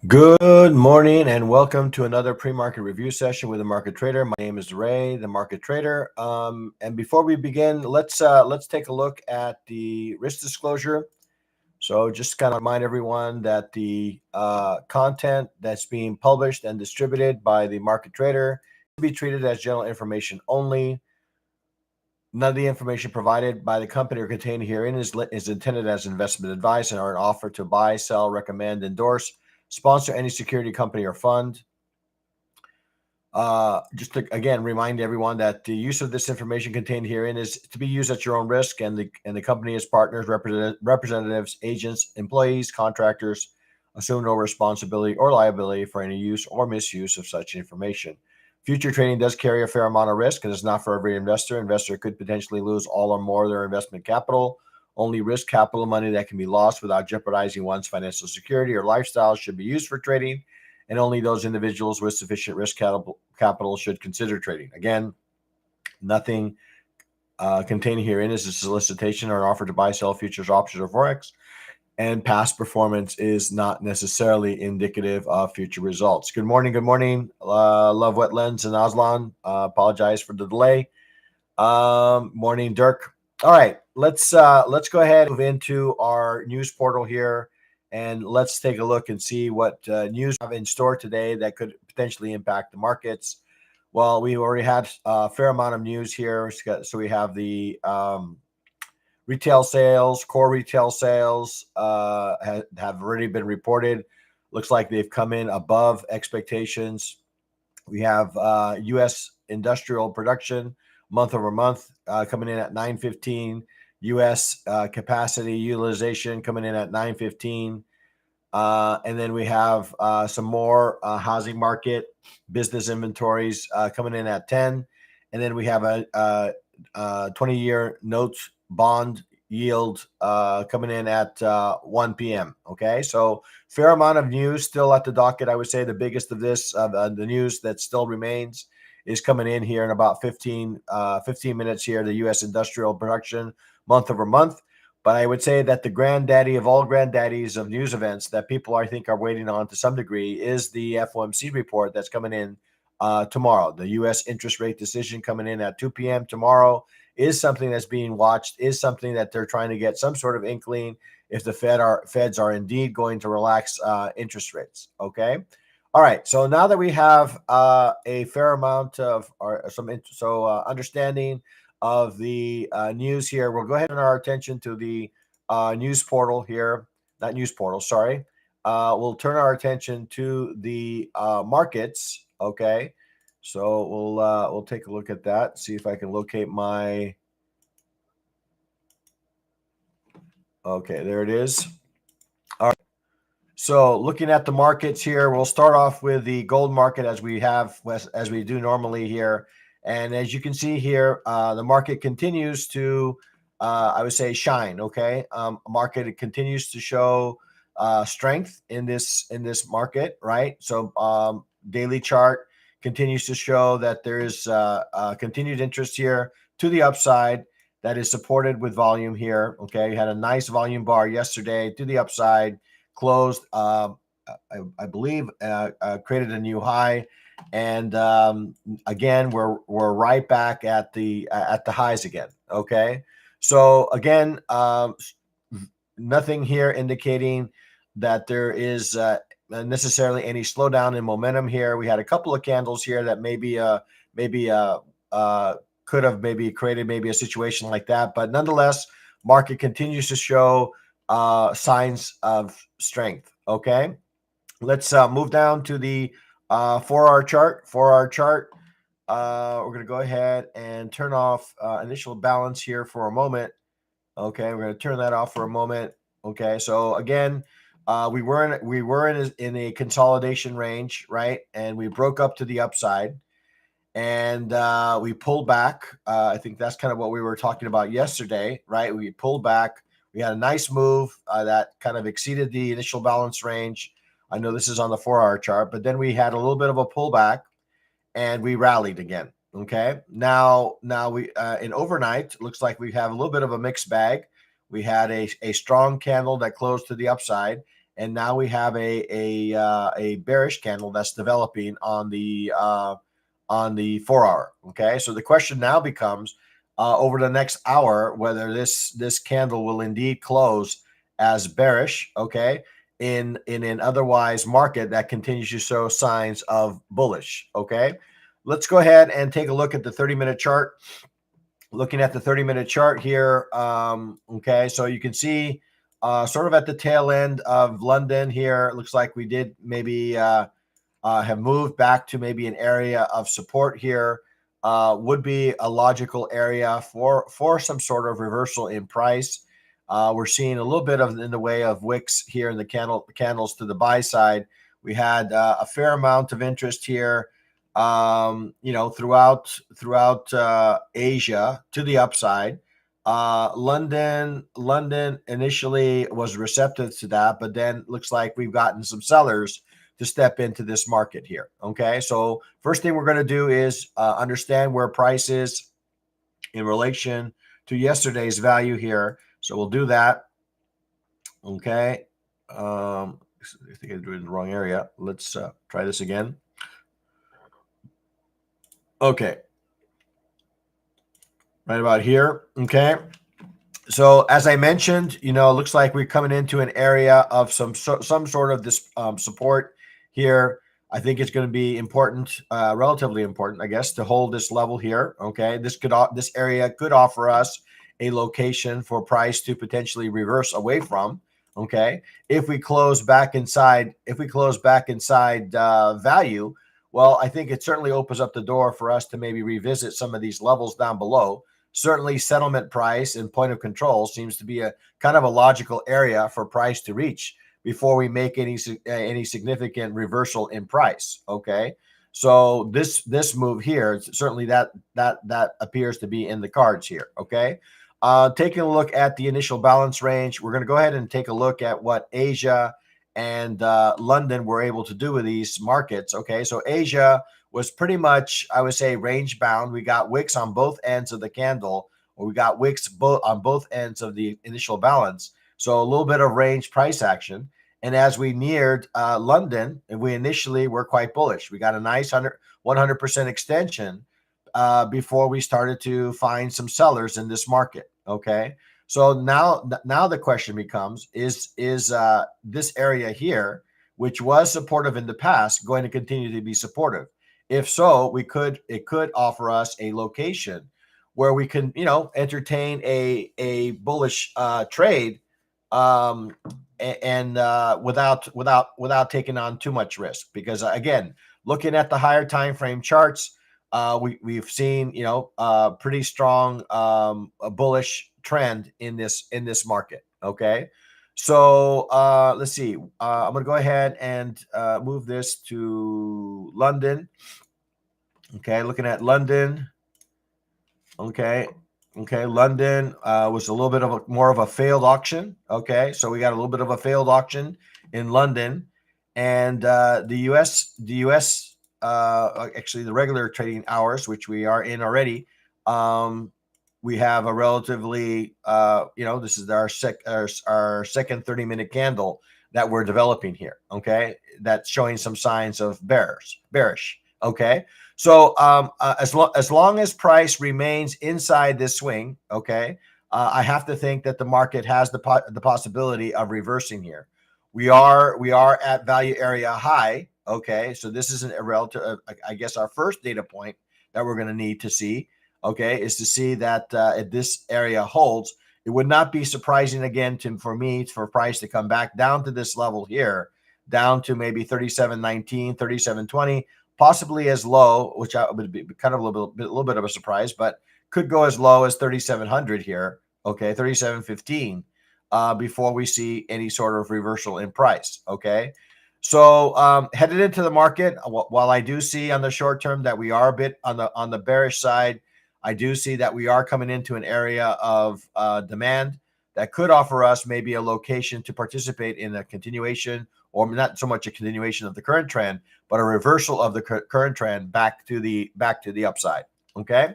Good morning and welcome to another pre-market review session with the Market Trader. My name is Ray, the Market Trader. And before we begin, let's take a look at the risk disclosure. So just kind of remind everyone that the content that's being published and distributed by the Market Trader will be treated as general information only. None of the information provided by the company or contained herein is intended as investment advice and are an offer to buy, sell, recommend, endorse, sponsor any security, company, or fund. Just to again remind everyone that the use of this information contained herein is to be used at your own risk, and the company, as partners, representatives, agents, employees, contractors assume no responsibility or liability for any use or misuse of such information. Future trading does carry a fair amount of risk and is not for every investor. Investor could potentially lose all or more of their investment capital. Only risk capital money that can be lost without jeopardizing one's financial security or lifestyle should be used for trading, and only those individuals with sufficient risk capital should consider trading. Again, nothing contained herein is a solicitation or an offer to buy, sell futures, options, or forex, and past performance is not necessarily indicative of future results. Good morning. Love Wetlands and Aslan. Apologize for the delay. Morning, Dirk. All right, let's go ahead and move into our news portal here, and let's take a look and see what news we have in store today that could potentially impact the markets. Well, we already had a fair amount of news here. So we have the retail sales, core retail sales have already been reported. Looks like they've come in above expectations. We have U.S. industrial production month over month coming in at 915. U.S. capacity utilization coming in at 915. And then we have some more housing market business inventories coming in at 10. And then we have a 20-year notes bond yield coming in at 1 p.m. Okay, so fair amount of news still at the docket. I would say the biggest of this, the news that still remains, is coming in here in about 15 minutes here, the U.S. industrial production month over month. But I would say that the granddaddy of all granddaddies of news events that people, I think, are waiting on to some degree is the FOMC report that's coming in tomorrow. The U.S. interest rate decision coming in at 2 p.m. tomorrow is something that's being watched, is something that they're trying to get some sort of inkling if the Feds are indeed going to relax interest rates. Okay. All right. So now that we have a fair amount of understanding of the news here, we'll go ahead and turn our attention to the news portal here. Not news portal, sorry. We'll turn our attention to the markets. Okay. So we'll take a look at that. See if I can locate my. Okay, there it is. All right. So looking at the markets here, we'll start off with the gold market as we do normally here. And as you can see here, the market continues to, I would say, shine. Okay, market continues to show strength in this market, right? So daily chart continues to show that there is continued interest here to the upside that is supported with volume here. Okay, we had a nice volume bar yesterday to the upside, closed, I believe, created a new high, and again we're right back at the highs again. Okay, so again, nothing here indicating that there is necessarily any slowdown in momentum here. We had a couple of candles here that maybe could have maybe created maybe a situation like that, but nonetheless, market continues to show signs of strength. Okay, let's move down to the 4-hour chart. 4-hour chart. We're going to go ahead and turn off initial balance here for a moment. Okay, we're going to turn that off for a moment. Okay, so again, we were in a consolidation range, right? And we broke up to the upside, and we pulled back. I think that's kind of what we were talking about yesterday, right? We pulled back. We had a nice move that kind of exceeded the initial balance range. I know this is on the 4-hour chart, but then we had a little bit of a pullback, and we rallied again. Okay, now we in overnight, looks like we have a little bit of a mixed bag. We had a strong candle that closed to the upside, and now we have a bearish candle that's developing on the 4-hour. Okay, so the question now becomes over the next hour whether this candle will indeed close as bearish, okay, in an otherwise market that continues to show signs of bullish. Okay, let's go ahead and take a look at the 30-minute chart. Looking at the 30-minute chart here, okay, so you can see sort of at the tail end of London here, it looks like we did maybe have moved back to maybe an area of support here. Would be a logical area for some sort of reversal in price. We're seeing a little bit of in the way of wicks here in the candles to the buy side. We had a fair amount of interest here, throughout Asia to the upside. London initially was receptive to that, but then looks like we've gotten some sellers to step into this market here. Okay, so first thing we're going to do is understand where price is in relation to yesterday's value here. So we'll do that. Okay, I think I drew it in the wrong area. Let's try this again. Okay, right about here. Okay, so as I mentioned, it looks like we're coming into an area of some sort of this support here. I think it's going to be important, relatively important, I guess, to hold this level here. Okay, this area could offer us a location for price to potentially reverse away from. Okay, if we close back inside, value, well, I think it certainly opens up the door for us to maybe revisit some of these levels down below. Certainly, settlement price and point of control seems to be a kind of a logical area for price to reach before we make any significant reversal in price. Okay, so this move here, certainly that appears to be in the cards here. Okay, taking a look at the initial balance range, we're going to go ahead and take a look at what Asia and London were able to do with these markets. Okay, so Asia was pretty much, I would say, range bound. We got wicks on both ends of the candle, or we got wicks on both ends of the initial balance. So a little bit of range price action. And as we neared London, and we initially were quite bullish. We got a nice 100% extension before we started to find some sellers in this market. Okay, so now the question becomes: is this area here, which was supportive in the past, going to continue to be supportive? If so, it could offer us a location where we can, entertain a bullish trade, and without taking on too much risk. Because again, looking at the higher time frame charts, we've seen pretty strong a bullish trend in this market. Okay, so let's see. I'm going to go ahead and move this to London. Okay, looking at London. Okay, London was a little bit of more of a failed auction. Okay, so we got a little bit of a failed auction in London, and the U.S. Actually the regular trading hours, which we are in already. We have a relatively, this is our second 30-minute candle that we're developing here. Okay, that's showing some signs of bearish. Okay, so as long as price remains inside this swing, okay, I have to think that the market has the possibility of reversing here. We are at value area high. Okay, so this isn't a relative. I guess our first data point that we're going to need to see, okay, is to see that if this area holds. It would not be surprising again for price to come back down to this level here, down to maybe 37.19, 37.20, possibly as low, which would be kind of a little bit of a surprise, but could go as low as 3,700 here. Okay, 37.15 before we see any sort of reversal in price. Okay. So headed into the market, while I do see on the short term that we are a bit on the bearish side, I do see that we are coming into an area of demand that could offer us maybe a location to participate in a continuation, or not so much a continuation of the current trend, but a reversal of the current trend back to the upside. Okay.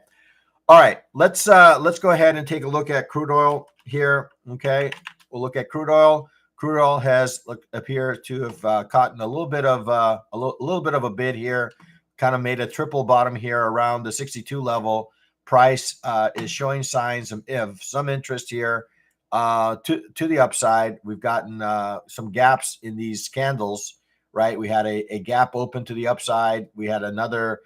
All right. Let's go ahead and take a look at crude oil here. Okay. We'll look at crude oil. crude oil has appear to have caught a little bit of little bit of a bid here, kind of made a triple bottom here around the 62 level. Price is showing signs of some interest here to the upside. We've gotten some gaps in these candles, right? We had a gap open to the upside. We have a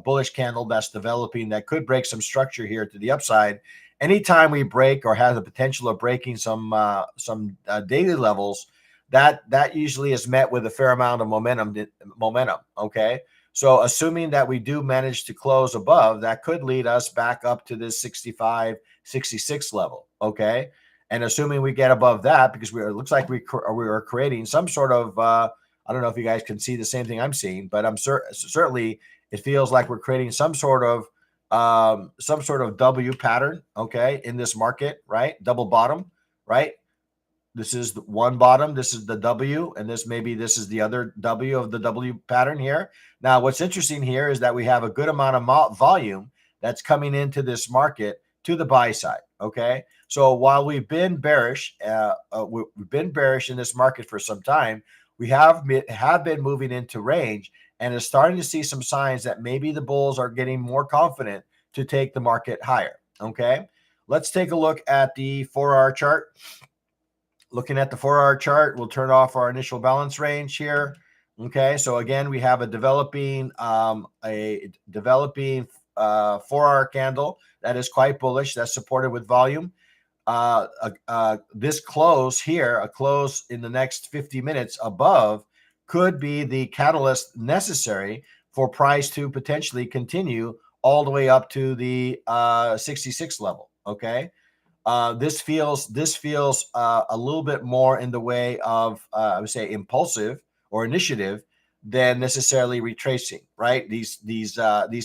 bullish candle that's developing that could break some structure here to the upside. Anytime we break or have the potential of breaking some daily levels, that usually is met with a fair amount of momentum. Okay. So assuming that we do manage to close above, that could lead us back up to this 65, 66 level. Okay. And assuming we get above that, because it looks like we are creating some sort of, I don't know if you guys can see the same thing I'm seeing, but I'm certainly it feels like we're creating some sort of W pattern, okay, in this market, right? Double bottom, right? This is the one bottom, this is the W, and this is the other W of the W pattern here. Now, what's interesting here is that we have a good amount of volume that's coming into this market to the buy side, okay? So while we've been bearish, we've been bearish in this market for some time, we have been moving into range and is starting to see some signs that maybe the bulls are getting more confident to take the market higher, okay? Let's take a look at the 4-hour chart. Looking at the 4-hour chart, we'll turn off our initial balance range here. Okay, so again, we have a developing 4-hour candle that is quite bullish. That's supported with volume. This close here, a close in the next 50 minutes above, could be the catalyst necessary for price to potentially continue all the way up to the 66 level. Okay. This feels a little bit more in the way of I would say impulsive or initiative than necessarily retracing, right? These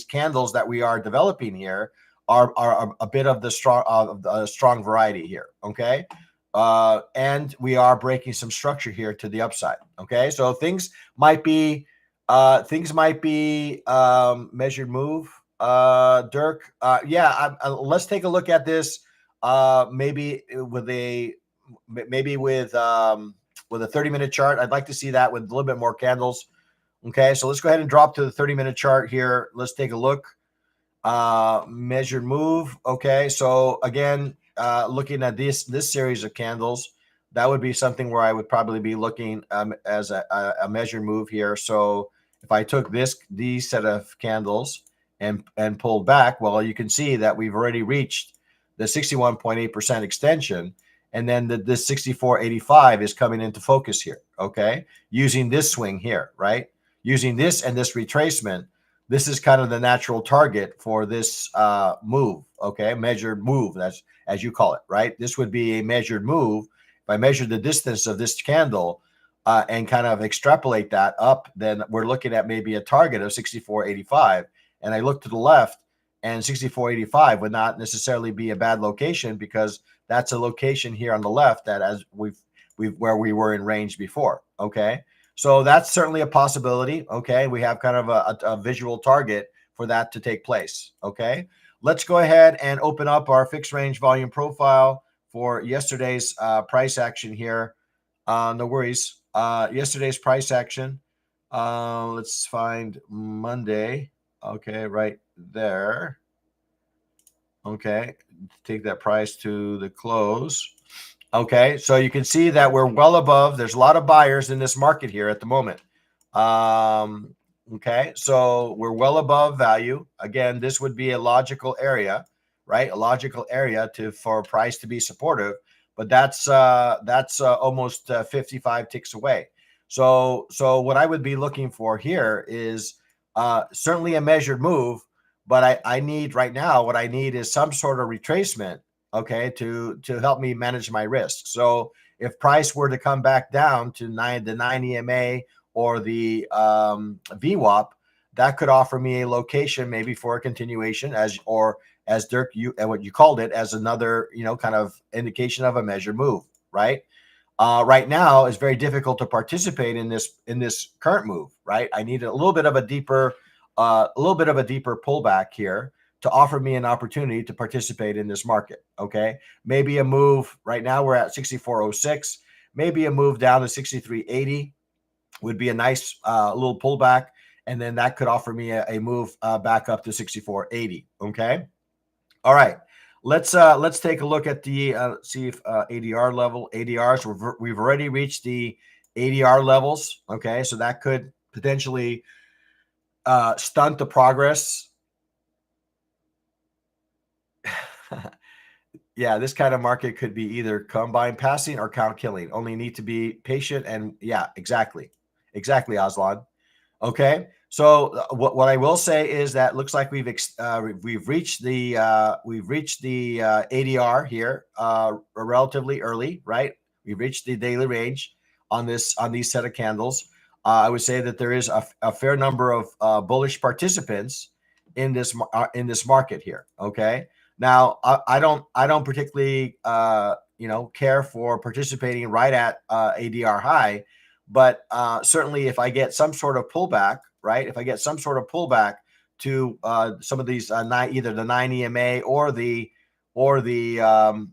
candles that we are developing here are a bit of the strong variety here, okay? And we are breaking some structure here to the upside, okay? So things might be measured move, Dirk. Let's take a look at this. Maybe with a 30-minute chart. I'd like to see that with a little bit more candles. Okay, so let's go ahead and drop to the 30-minute chart here. Let's take a look. Measured move. Okay, so again, looking at this series of candles, that would be something where I would probably be looking as a measured move here. So if I took these set of candles and pulled back, well, you can see that we've already reached the 61.8% extension, and then this 64.85 is coming into focus here, okay? Using this swing here, right? Using this and this retracement, this is kind of the natural target for this move, okay? Measured move, that's as you call it, right? This would be a measured move. If I measure the distance of this candle and kind of extrapolate that up, then we're looking at maybe a target of 64.85, and I look to the left, and 64.85 would not necessarily be a bad location because that's a location here on the left that as where we were in range before. Okay, so that's certainly a possibility. Okay, we have kind of a visual target for that to take place. Okay, let's go ahead and open up our fixed range volume profile for yesterday's price action here. No worries. Yesterday's price action. Let's find Monday. Okay, right there. Okay, take that price to the close. Okay, so you can see that we're well above. There's a lot of buyers in this market here at the moment. Okay, so we're well above value. Again, this would be a logical area, right? A logical area for price to be supportive, but that's almost 55 ticks away. So what I would be looking for here is certainly a measured move, but I need right now, what I need is some sort of retracement, okay, to help me manage my risk. So if price were to come back down to the 9 EMA or the VWAP, that could offer me a location maybe for a continuation as Dirk, what you called it, as another, kind of indication of a measured move, right? Right now, it's very difficult to participate in this current move, right? I need a little bit of a deeper pullback here to offer me an opportunity to participate in this market. Okay, maybe a move. Right now, we're at 64.06. maybe a move down to 63.80 would be a nice little pullback, and then that could offer me a move back up to 64.80. Okay. All right. Let's take a look at the see if ADR level. ADRs, we've already reached the ADR levels. Okay, so that could potentially stunt the progress. Yeah, this kind of market could be either combine passing or count killing. Only need to be patient, and yeah, exactly, Aslan. Okay, so what I will say is that looks like we've reached the ADR here relatively early, right? We've reached the daily range on these set of candles. I would say that there is a fair number of bullish participants in this market here. Okay, now I don't particularly care for participating right at ADR high. But certainly, if I get some sort of pullback, right? If I get some sort of pullback to some of these either the 9 EMA or the VWAP,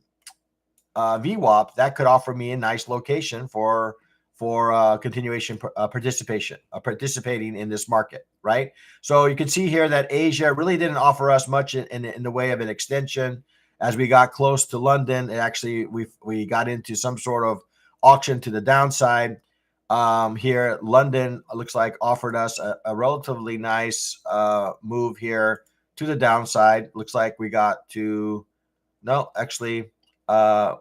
that could offer me a nice location for continuation participating in this market, right? So you can see here that Asia really didn't offer us much in the way of an extension. As we got close to London, it actually we got into some sort of auction to the downside. Here, London looks like offered us a relatively nice move here to the downside. Looks like we got to no, actually,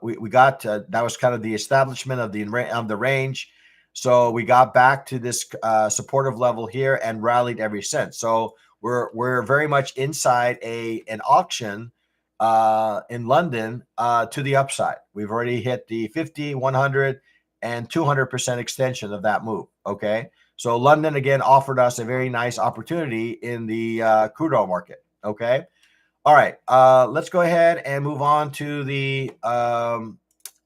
we got that was kind of the establishment of the range. So we got back to this supportive level here and rallied ever since. So we're very much inside an auction in London to the upside. We've already hit the 50, 100, and 200% extension of that move. Okay, so London again offered us a very nice opportunity in the crude oil market. Okay. All right, let's go ahead and move on to the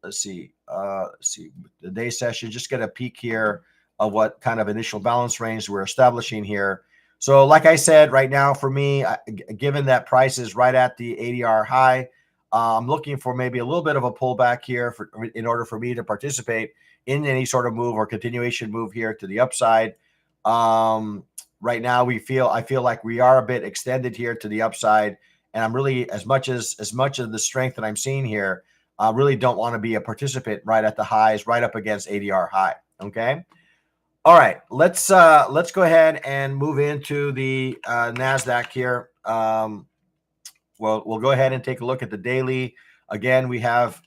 let's see the day session. Just get a peek here of what kind of initial balance range we're establishing here. So, like I said, right now for me, given that price is right at the ADR high, I'm looking for maybe a little bit of a pullback here in order for me to participate in any sort of move or continuation move here to the upside. Right now, I feel like we are a bit extended here to the upside. And I'm really, as much of the strength that I'm seeing here, I really don't want to be a participant right at the highs, right up against ADR high. Okay. All right. Let's go ahead and move into the NASDAQ here. We'll go ahead and take a look at the daily. Again, we have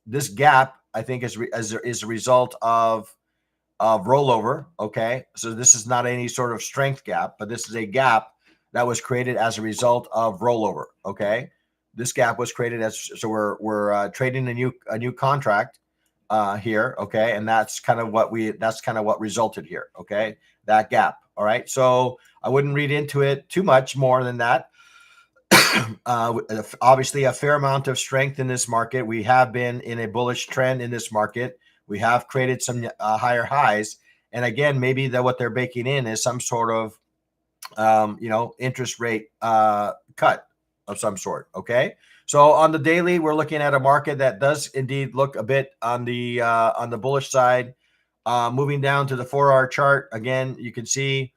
this gap, I think, is a result of rollover. Okay. So this is not any sort of strength gap, but this is a gap that was created as a result of rollover. Okay, this gap was created so we're trading a new contract here. Okay, and that's kind of what resulted here. Okay, that gap. All right, so I wouldn't read into it too much more than that. Obviously, a fair amount of strength in this market. We have been in a bullish trend in this market. We have created some higher highs, and again, maybe what they're baking in is some sort of interest rate cut of some sort. Okay. So on the daily, we're looking at a market that does indeed look a bit on the bullish side. Moving down to the 4-hour chart, again, you can see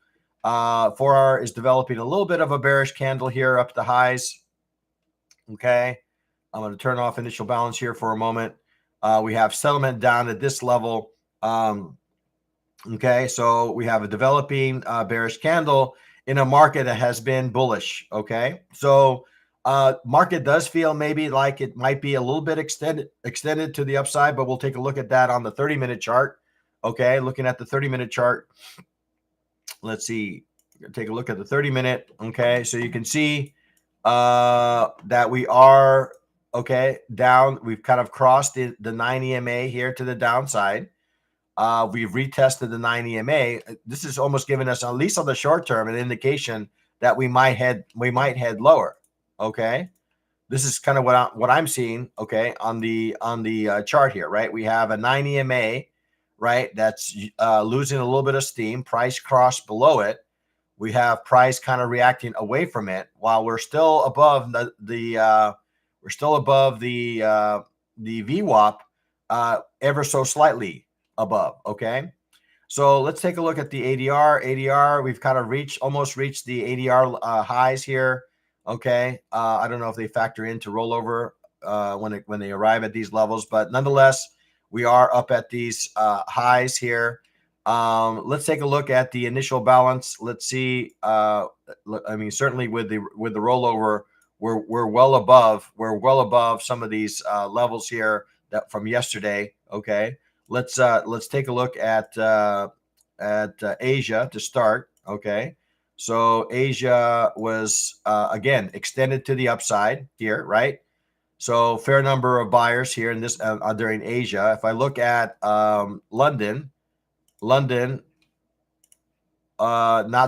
4-hour is developing a little bit of a bearish candle here up the highs. Okay. I'm going to turn off initial balance here for a moment. We have settlement down at this level. Okay. So we have a developing bearish candle in a market that has been bullish. Okay. So market does feel maybe like it might be a little bit extended to the upside, but we'll take a look at that on the 30-minute chart. Okay. Looking at the 30-minute chart. Let's see. Take a look at the 30-minute. Okay. So you can see that we are down. We've kind of crossed the 9 EMA here to the downside. We've retested the 9 EMA. This is almost giving us, at least on the short term, an indication that we might head lower. Okay, this is kind of what I'm seeing. Okay, on the chart here, right? We have a 9 EMA, right? That's losing a little bit of steam. Price crossed below it. We have price kind of reacting away from it, while we're still above the VWAP. ever so slightly above. Okay. So let's take a look at the ADR. ADR, we've kind of almost reached the ADR highs here. Okay. I don't know if they factor into rollover when they arrive at these levels, but nonetheless, we are up at these highs here. Let's take a look at the initial balance. Let's see. I mean, certainly with the rollover, we're well above some of these levels here that from yesterday. Okay. Let's take a look at Asia to start. Okay, so Asia was again extended to the upside here, right? So fair number of buyers here in this during Asia. If I look at London, not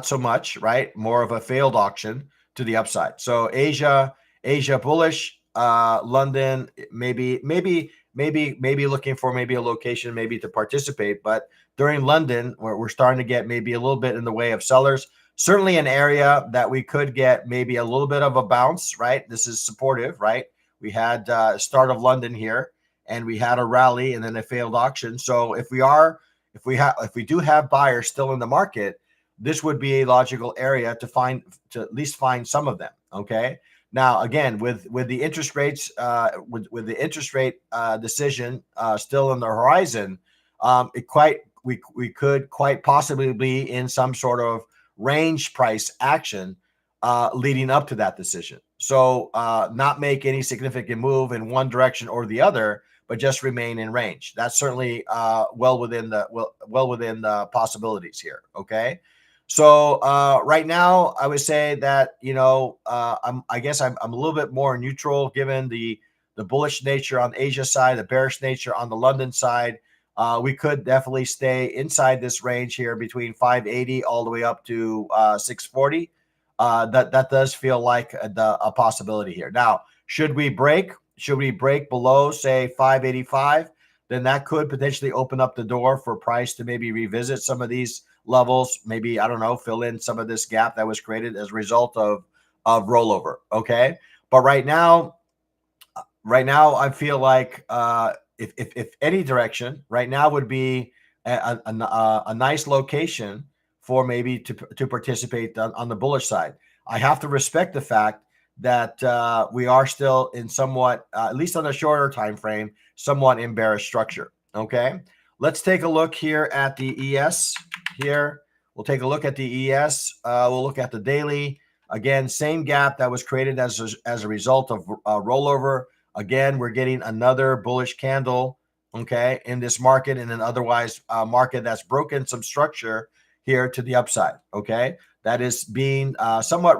so much, right? More of a failed auction to the upside. So Asia bullish, London maybe looking for maybe a location maybe to participate. But during London, we're starting to get maybe a little bit in the way of sellers. Certainly an area that we could get maybe a little bit of a bounce, right? This is supportive, right? We had start of London here, and we had a rally and then a failed auction. So if we do have buyers still in the market, this would be a logical area to at least find some of them. Okay. Now, again, with the interest rates, with the interest rate decision still on the horizon, we could quite possibly be in some sort of range price action leading up to that decision. So not make any significant move in one direction or the other, but just remain in range. That's certainly well within the possibilities here. Okay. So right now, I would say that I guess I'm a little bit more neutral given the bullish nature on the Asia side, the bearish nature on the London side. We could definitely stay inside this range here between 580 all the way up to 640. That does feel like a possibility here. Now, should we break below say 585? Then that could potentially open up the door for price to maybe revisit some of these levels, maybe, I don't know, fill in some of this gap that was created as a result of rollover. Okay. But right now, I feel like if any direction right now would be a nice location for maybe to participate on the bullish side. I have to respect the fact that we are still in somewhat, at least on a shorter time frame, somewhat in bearish structure. Okay, let's take a look here at the ES. Here, we'll take a look at the ES. We'll look at the daily. Again, same gap that was created as a result of rollover. Again, we're getting another bullish candle, okay, in this market, and an otherwise market that's broken some structure here to the upside. Okay, that is being somewhat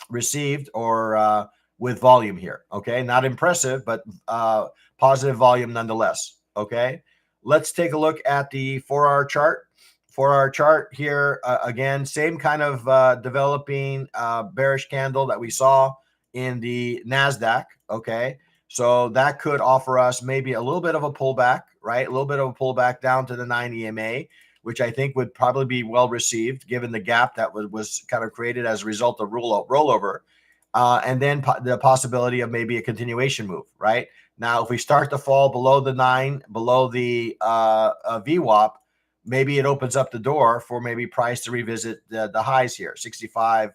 received or with volume here. Okay, not impressive, but positive volume nonetheless. Okay, let's take a look at the 4-hour chart. 4-hour chart here, again, same kind of developing bearish candle that we saw in the NASDAQ. Okay, so that could offer us maybe a little bit of a pullback, right? A little bit of a pullback down to the 9 EMA, which I think would probably be well received given the gap that was kind of created as a result of rollover. And then the possibility of maybe a continuation move, right? Now, if we start to fall below the 9, below the VWAP, maybe it opens up the door for maybe price to revisit the highs here, 65,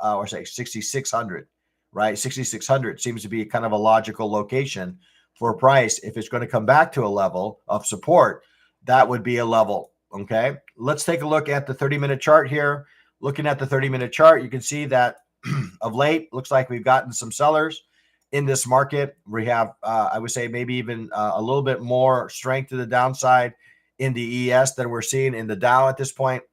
or say 6,600, right? 6,600 seems to be kind of a logical location for price. If it's going to come back to a level of support, that would be a level. Okay, let's take a look at the 30-minute chart here. Looking at the 30-minute chart, you can see that of late, looks like we've gotten some sellers in this market. We have, I would say, maybe even a little bit more strength to the downside in the ES than we're seeing in the Dow at this point.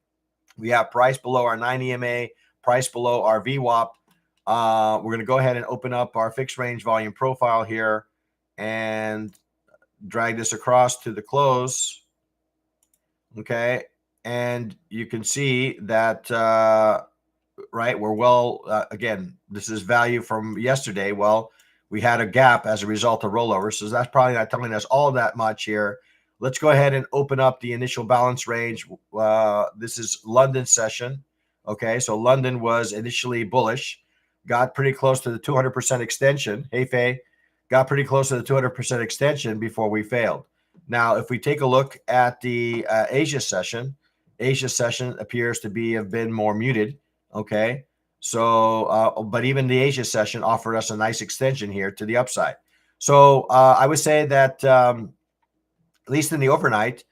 We have price below our 9 EMA, price below our VWAP. We're going to go ahead and open up our fixed range volume profile here and drag this across to the close. Okay, and you can see that right, we're well, again, this is value from yesterday. Well, we had a gap as a result of rollover, so that's probably not telling us all that much here. Let's go ahead and open up the initial balance range. This is London session. Okay, so London was initially bullish, got pretty close to the 200% extension. Hey, Faye, got pretty close to the 200% extension before we failed. Now, if we take a look at the Asia session appears to have been more muted. Okay. So, but even the Asia session offered us a nice extension here to the upside. So I would say that at least in the overnight,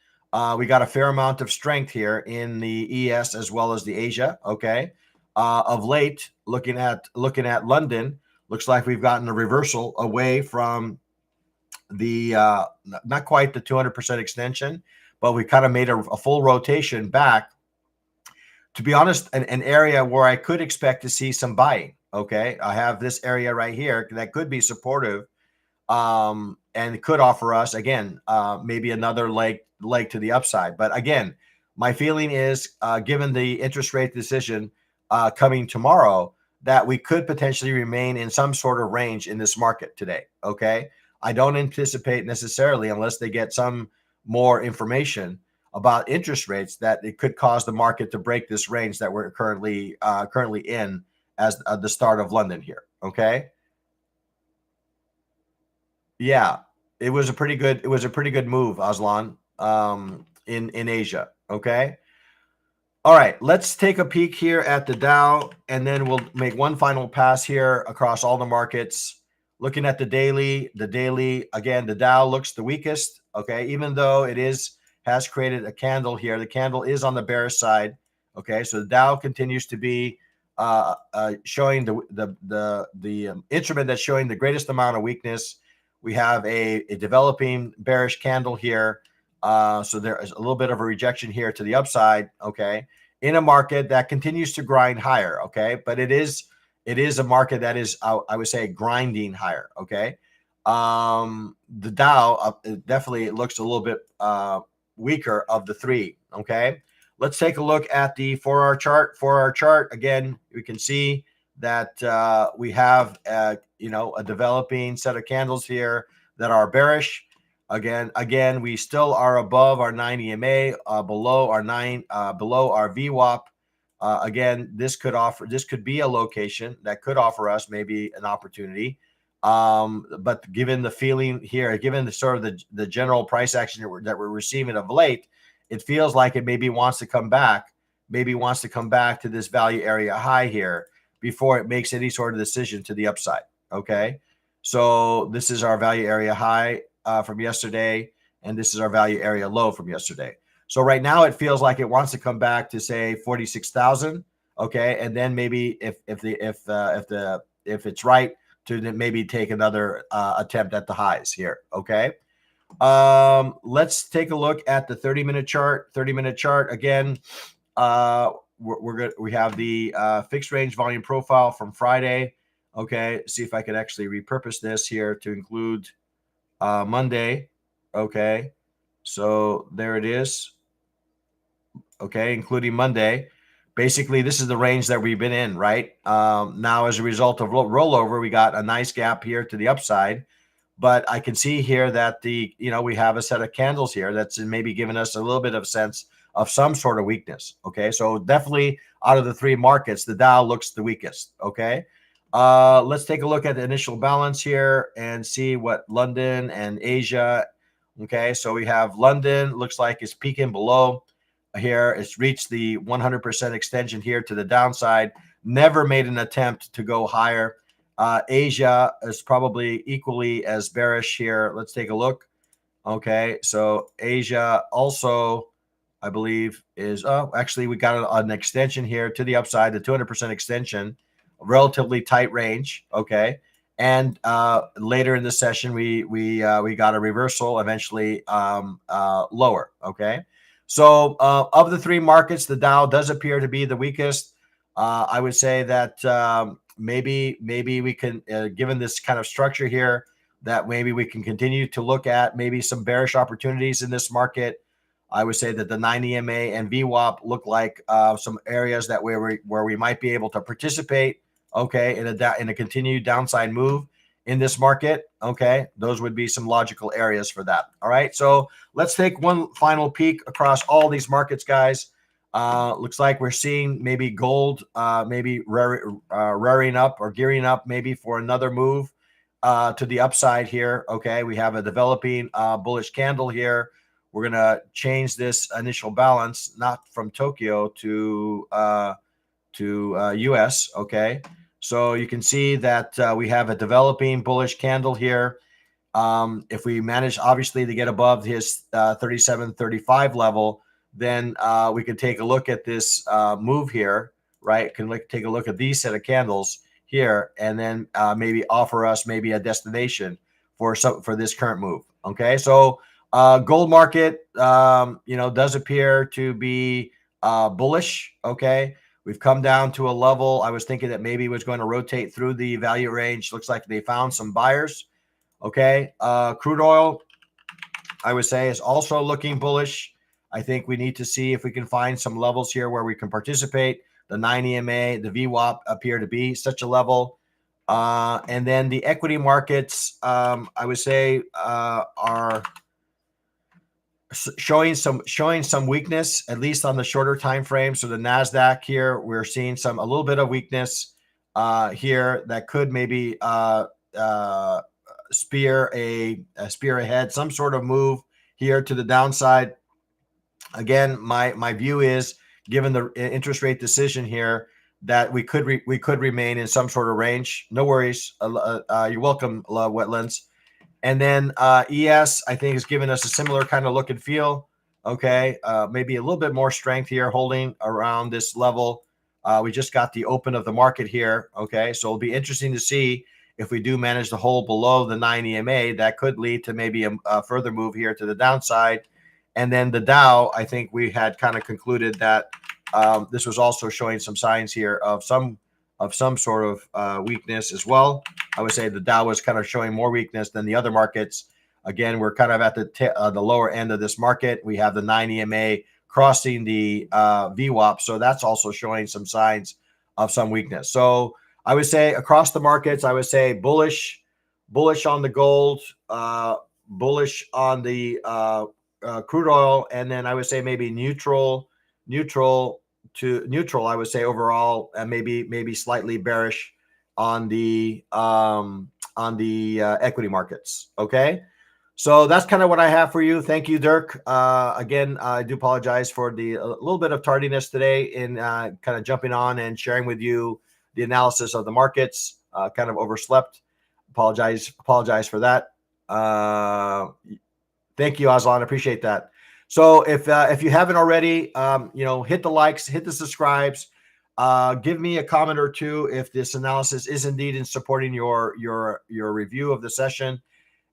we got a fair amount of strength here in the ES as well as the Asia. Okay. Of late, looking at London, looks like we've gotten a reversal away from the not quite the 200% extension, but we kind of made a full rotation back. To be honest, an area where I could expect to see some buying. Okay, I have this area right here that could be supportive, and could offer us again maybe another leg to the upside. But again, my feeling is, given the interest rate decision coming tomorrow, that we could potentially remain in some sort of range in this market today. Okay, I don't anticipate necessarily, unless they get some more information about interest rates, that it could cause the market to break this range that we're currently in as the start of London here. Okay. Yeah, it was a pretty good move, Aslan, in Asia. Okay. All right, let's take a peek here at the Dow, and then we'll make one final pass here across all the markets. Looking at the daily again, the Dow looks the weakest. Okay, even though it has created a candle here, the candle is on the bearish side. Okay, so the Dow continues to be showing the instrument that's showing the greatest amount of weakness. We have a developing bearish candle here. So there is a little bit of a rejection here to the upside. Okay, in a market that continues to grind higher. Okay, but it is a market that is, I would say, grinding higher. Okay, the Dow definitely looks a little bit weaker of the three. Okay, let's take a look at the 4-hour chart. 4-hour chart, again, we can see that we have a developing set of candles here that are bearish. Again, we still are above our 9 EMA, below our VWAP. Again, this could be a location that could offer us maybe an opportunity. But given the feeling here, given the sort of the general price action that we're receiving of late, it feels like it maybe wants to come back to this value area high here before it makes any sort of decision to the upside. Okay, so this is our value area high from yesterday, and this is our value area low from yesterday. So right now it feels like it wants to come back to say 46,000. Okay, and then maybe if it's right, to maybe take another attempt at the highs here. Okay, let's take a look at the 30-minute chart. 30-minute chart again. We're good. We have the fixed range volume profile from Friday. Okay, see if I could actually repurpose this here to include Monday. Okay, so there it is. Okay, including Monday. Basically, this is the range that we've been in, right? Now, as a result of rollover, we got a nice gap here to the upside. But I can see here that we have a set of candles here that's maybe giving us a little bit of a sense of some sort of weakness. Okay, so definitely out of the three markets, the Dow looks the weakest. Okay, let's take a look at the initial balance here and see what London and Asia. Okay, so we have London, looks like it's peaking below here. It's reached the 100% extension here to the downside. Never made an attempt to go higher. Asia is probably equally as bearish here. Let's take a look. Okay, so Asia also, I believe, is actually we got an extension here to the upside, the 200% extension, relatively tight range. Okay, and later in the session we got a reversal, eventually lower. Okay, so of the three markets, the Dow does appear to be the weakest. I would say that maybe we can, given this kind of structure here, that maybe we can continue to look at maybe some bearish opportunities in this market. I would say that the 9 EMA and VWAP look like some areas that where we might be able to participate. Okay, in a continued downside move in this market. Okay, those would be some logical areas for that. All right, so let's take one final peek across all these markets, guys. Looks like we're seeing maybe gold maybe rearing up or gearing up maybe for another move. to the upside here. Okay, we have a developing bullish candle here. We're gonna change this initial balance, not from Tokyo to US. Okay, so you can see that we have a developing bullish candle here. If we manage, obviously, to get above his 37.35 level, then we can take a look at this move here, right? Can take a look at these set of candles here, and then maybe offer us maybe a destination for this current move. Okay, so gold market, does appear to be bullish. Okay, we've come down to a level. I was thinking that maybe it was going to rotate through the value range. Looks like they found some buyers. Okay, crude oil, I would say, is also looking bullish. I think we need to see if we can find some levels here where we can participate. The 9 EMA, the VWAP appear to be such a level. And then the equity markets, I would say, are showing some weakness, at least on the shorter time frame. So the Nasdaq here, we're seeing a little bit of weakness here that could maybe spear ahead, some sort of move here to the downside. Again, my view is, given the interest rate decision here, that we could remain in some sort of range. No worries. You're welcome, Wetlands. And then ES, I think, has given us a similar kind of look and feel. Okay, maybe a little bit more strength here, holding around this level. We just got the open of the market here. Okay, so it'll be interesting to see if we do manage to hold below the 9 EMA. That could lead to maybe a further move here to the downside. And then the Dow, I think we had kind of concluded that this was also showing some signs here of some sort of weakness as well. I would say the Dow was kind of showing more weakness than the other markets. Again, we're kind of at the lower end of this market. We have the 9 EMA crossing the VWAP, so that's also showing some signs of some weakness. So I would say across the markets, I would say bullish on the gold, bullish on the crude oil, and then I would say maybe neutral to neutral. I would say overall, and maybe slightly bearish on the equity markets. Okay, so that's kind of what I have for you. Thank you, Dirk. Again, I do apologize for a little bit of tardiness today in kind of jumping on and sharing with you the analysis of the markets. Kind of overslept. Apologize for that. Thank you, Aslan. Appreciate that. So if you haven't already, hit the likes, hit the subscribes, give me a comment or two if this analysis is indeed in supporting your review of the session.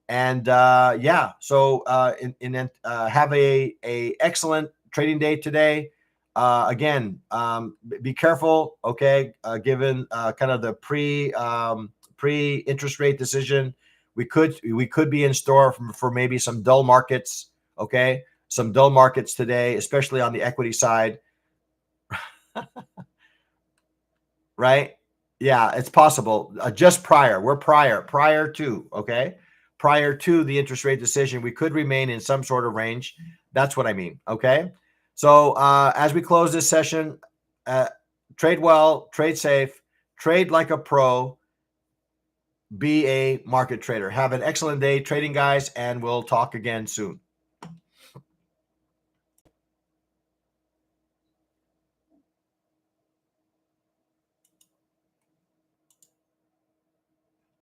And so have a excellent trading day today. Again, be careful. Okay, given kind of the pre interest rate decision, we could be in store for maybe some dull markets. Okay, some dull markets today, especially on the equity side. Right? Yeah, it's possible. Just prior to, okay? Prior to the interest rate decision, we could remain in some sort of range. That's what I mean, okay? So as we close this session, trade well, trade safe, trade like a pro, be a market trader. Have an excellent day trading, guys, and we'll talk again soon.